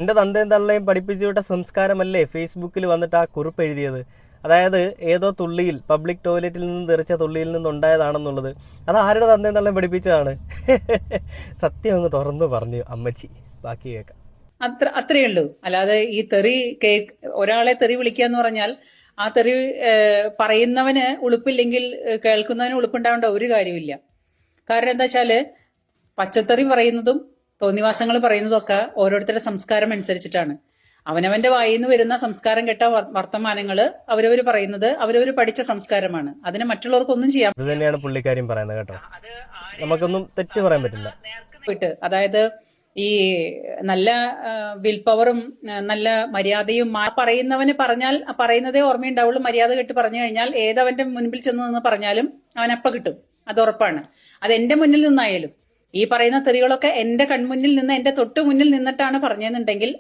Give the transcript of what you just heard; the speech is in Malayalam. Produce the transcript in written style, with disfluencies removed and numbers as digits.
എൻ്റെ തന്തയും തള്ളയും പഠിപ്പിച്ചു വിട്ട സംസ്കാരമല്ലേ ഫേസ്ബുക്കിൽ വന്നിട്ട് ആ കുറിപ്പ് എഴുതിയത്. അതായത് ഏതോ തുള്ളിയിൽ പബ്ലിക് ടോയ്ലറ്റിൽ നിന്ന് തെറിച്ച തുള്ളിയിൽ നിന്നുണ്ടായതാണെന്നുള്ളത്. അത് ആരുടെ തന്തയും തള്ളയും പഠിപ്പിച്ചതാണ്? സത്യം അങ്ങ് തുറന്നു പറഞ്ഞു അമ്മച്ചി. ബാക്കി കേൾക്കാം. അത്രയേ ഉള്ളൂ. അല്ലാതെ ഈ തെറി ഒരാളെ തെറി വിളിക്കുക എന്ന് പറഞ്ഞാൽ ആ തെറി പറയുന്നവന് ഉളുപ്പില്ലെങ്കിൽ കേൾക്കുന്നവന് ഉളുപ്പുണ്ടാവേണ്ട ഒരു കാര്യമില്ല. കാരണം എന്താ വെച്ചാല് പച്ചത്തെറി പറയുന്നതും തോന്നിവാസങ്ങൾ പറയുന്നതും ഒക്കെ ഓരോരുത്തരുടെ സംസ്കാരം അനുസരിച്ചിട്ടാണ്. അവനവന്റെ വായിൽ നിന്ന് വരുന്ന സംസ്കാരം കെട്ട വർത്തമാനങ്ങള് അവരവര് പറയുന്നത് അവരവര് പഠിച്ച സംസ്കാരമാണ്. അതിന് മറ്റുള്ളവർക്കൊന്നും ചെയ്യാൻ ഇത് തന്നെയാണ് പുള്ളിക്കാരിയും പറയുന്നത് കേട്ടോ. നമുക്കൊന്നും തെറ്റ് പറയാൻ പറ്റില്ല. അതായത് ഈ നല്ല വിൽ പവറും നല്ല മര്യാദയും പറയുന്നവന് പറഞ്ഞാൽ പറയുന്നതേ ഓർമ്മയുണ്ടാവുള്ളൂ. മര്യാദ കെട്ട് പറഞ്ഞു കഴിഞ്ഞാൽ ഏതവന്റെ മുൻപിൽ ചെന്ന് നിന്ന് പറഞ്ഞാലും അവനപ്പ കിട്ടും, അത് ഉറപ്പാണ്. അത് എന്റെ മുന്നിൽ നിന്നായാലും ഈ പറയുന്ന തെറികളൊക്കെ എന്റെ കൺമുന്നിൽ നിന്ന് എന്റെ തൊട്ടു മുന്നിൽ നിന്നിട്ടാണ് പറഞ്ഞതെന്നുണ്ടെങ്കിൽ